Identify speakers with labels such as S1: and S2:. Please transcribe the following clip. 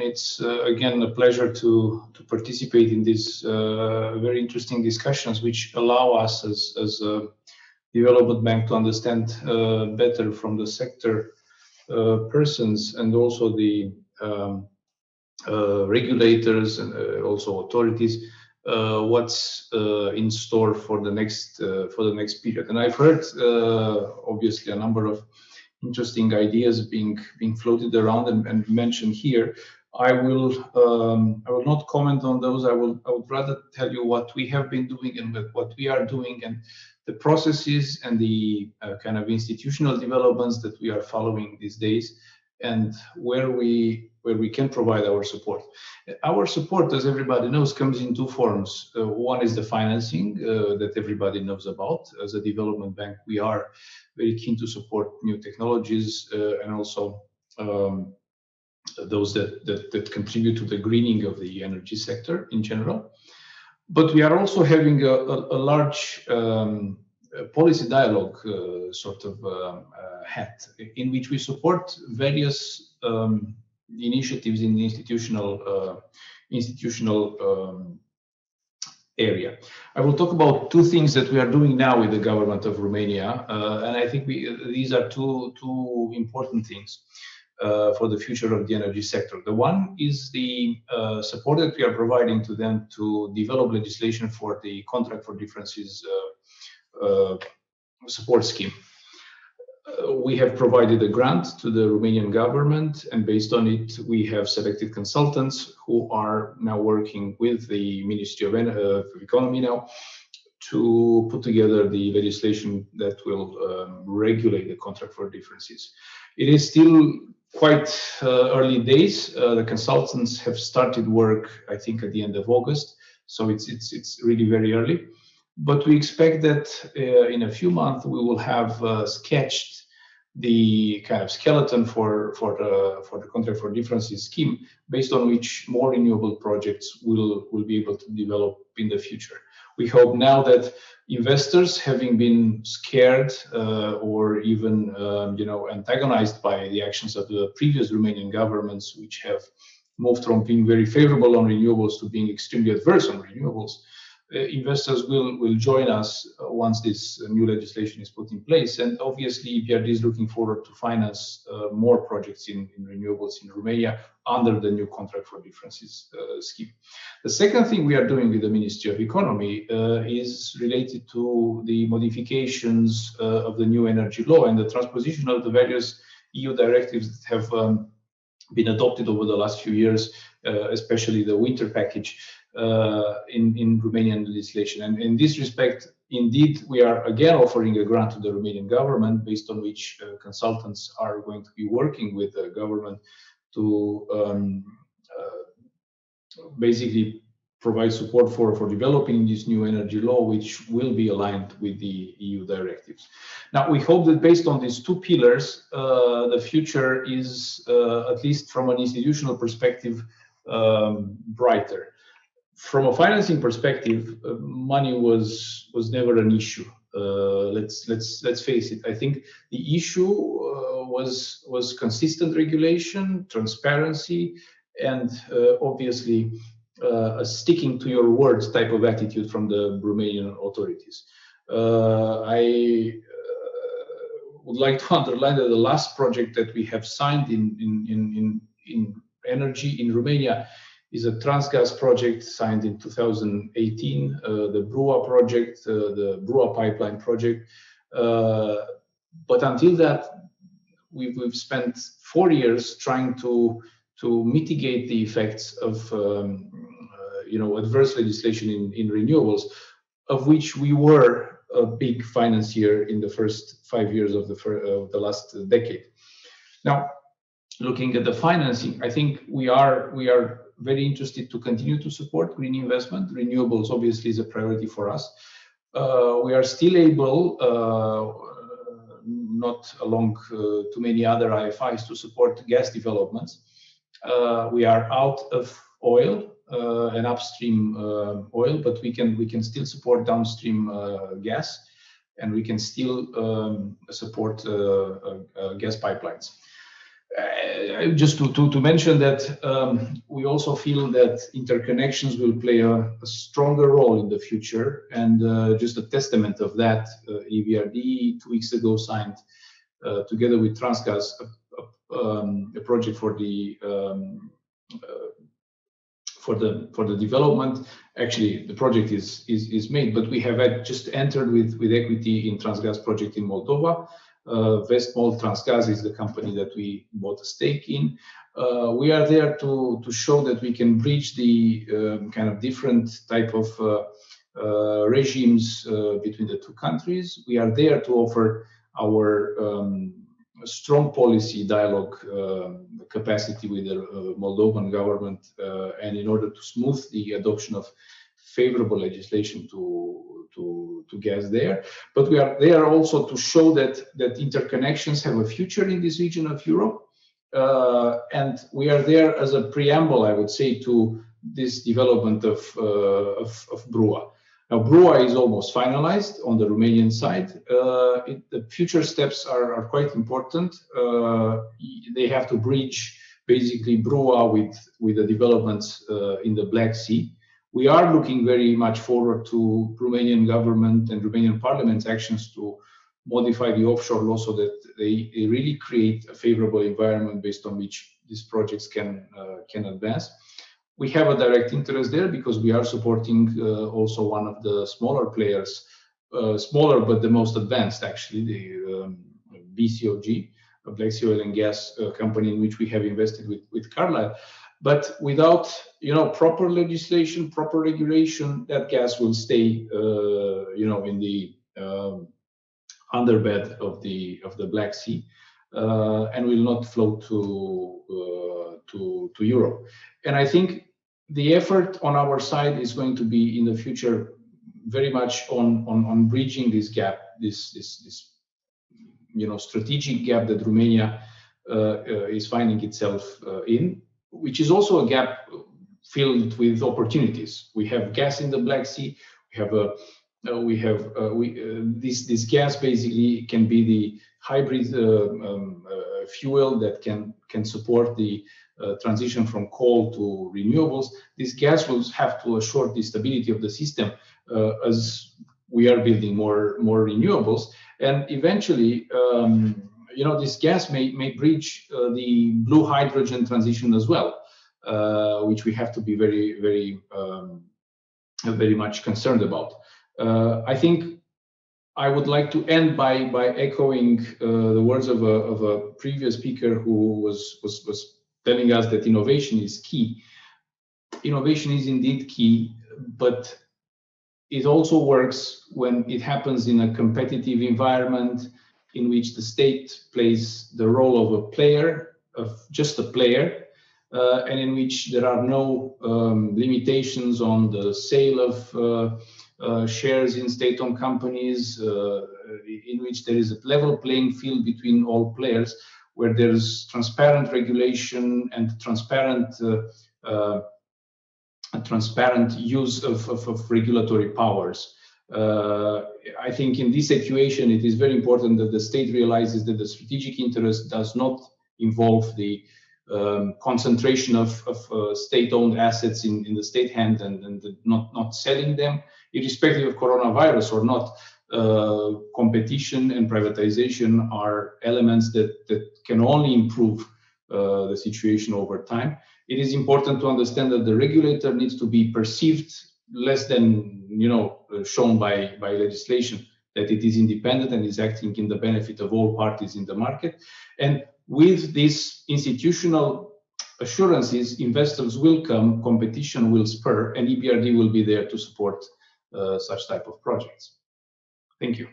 S1: It's again a pleasure to participate in these very interesting discussions, which allow us as a development bank to understand better from the sector persons and also the regulators and also authorities what's in store for the next period. And I've heard obviously a number of interesting ideas being floated around and mentioned here. I will not comment on those. I would rather tell you what we have been doing and what we are doing and the processes and the kind of institutional developments that we are following these days, and where we can provide our support. Our support, as everybody knows, comes in two forms. One is the financing that everybody knows about. As a development bank, we are very keen to support new technologies and also those that contribute to the greening of the energy sector in general. But we are also having a large policy dialogue sort of hat, in which we support various initiatives in the institutional area. I will talk about two things that we are doing now with the government of Romania, and I think these are two important things for the future of the energy sector. The one is the support that we are providing to them to develop legislation for the contract for differences support scheme. We have provided a grant to the Romanian government, and based on it, we have selected consultants who are now working with the Ministry of Economy now to put together the legislation that will regulate the contract for differences. It is still quite early days. The consultants have started work, I think, at the end of August, so it's really very early. But we expect that in a few months we will have sketched the kind of skeleton for the contract for differences scheme, based on which more renewable projects will be able to develop in the future. We hope now that investors, having been scared or even antagonized by the actions of the previous Romanian governments, which have moved from being very favorable on renewables to being extremely adverse on renewables, investors will join us once this new legislation is put in place. And obviously, EBRD is looking forward to finance more projects in renewables in Romania under the new contract for differences scheme. The second thing we are doing with the Ministry of Economy is related to the modifications of the new energy law and the transposition of the various EU directives that have been adopted over the last few years, especially the winter package in Romanian legislation. And in this respect, indeed, we are again offering a grant to the Romanian government, based on which consultants are going to be working with the government to basically provide support for developing this new energy law, which will be aligned with the EU directives. Now, we hope that based on these two pillars, the future is, at least from an institutional perspective, brighter. From a financing perspective, money was never an issue. Let's face it. I think the issue was consistent regulation, transparency, and obviously a sticking to your words type of attitude from the Romanian authorities. I would like to underline that the last project that we have signed in energy in Romania is a Transgas project signed in 2018, the Brua project, the Brua pipeline project. But until that, we've spent 4 years trying to mitigate the effects of adverse legislation in renewables, of which we were a big financier in the first 5 years of the last decade. Now, looking at the financing, I think we are very interested to continue to support green investment. Renewables obviously is a priority for us. We are still able, not along too many other IFIs, to support gas developments. We are out of oil and upstream oil, but we can still support downstream gas, and we can still support gas pipelines. Just to mention that we also feel that interconnections will play a stronger role in the future, and just a testament of that, EBRD 2 weeks ago signed together with Transgaz a project for the development. Actually, the project is made, but we have just entered with equity in Transgaz project in Moldova. Vestmold Transgaz is the company that we bought a stake in. We are there to show that we can bridge the kind of different type of regimes between the two countries. We are there to offer our strong policy dialogue capacity with the Moldovan government, and in order to smooth the adoption of favorable legislation to gas there. But we are there also to show that interconnections have a future in this region of Europe, and we are there as a preamble, I would say, to this development of BRUA. Now, BRUA is almost finalized on the Romanian side. The future steps are quite important. They have to bridge basically BRUA with the developments in the Black Sea. We are looking very much forward to Romanian government and Romanian parliament's actions to modify the offshore law so that they really create a favorable environment based on which these projects can advance. We have a direct interest there because we are supporting also one of the smaller players, smaller but the most advanced actually, the BCOG, a Black Sea Oil and Gas company in which we have invested with Carlyle. But without proper legislation, proper regulation, that gas will stay in the underbed of the Black Sea and will not flow to Europe. And I think the effort on our side is going to be in the future very much on bridging this gap, this strategic gap that Romania is finding itself in, which is also a gap filled with opportunities. We have gas in the Black Sea. This gas basically can be the hybrid fuel that can support the transition from coal to renewables. This gas will have to assure the stability of the system as we are building more renewables, and eventually this gas may bridge the blue hydrogen transition as well, which we have to be very much concerned about. I think I would like to end by echoing the words of a previous speaker who was telling us that innovation is key. Innovation is indeed key, but it also works when it happens in a competitive environment in which the state plays the role of a player, of just a player, and in which there are no limitations on the sale of shares in state-owned companies, in which there is a level playing field between all players, where there's transparent regulation and transparent use of regulatory powers. I think in this situation, it is very important that the state realizes that the strategic interest does not involve the concentration of state-owned assets in the state hand and not selling them, irrespective of coronavirus or not. Competition and privatization are elements that can only improve the situation over time. It is important to understand that the regulator needs to be perceived less than shown by legislation, that it is independent and is acting in the benefit of all parties in the market. And with these institutional assurances, investors will come, competition will spur, and EBRD will be there to support such type of projects. Thank you.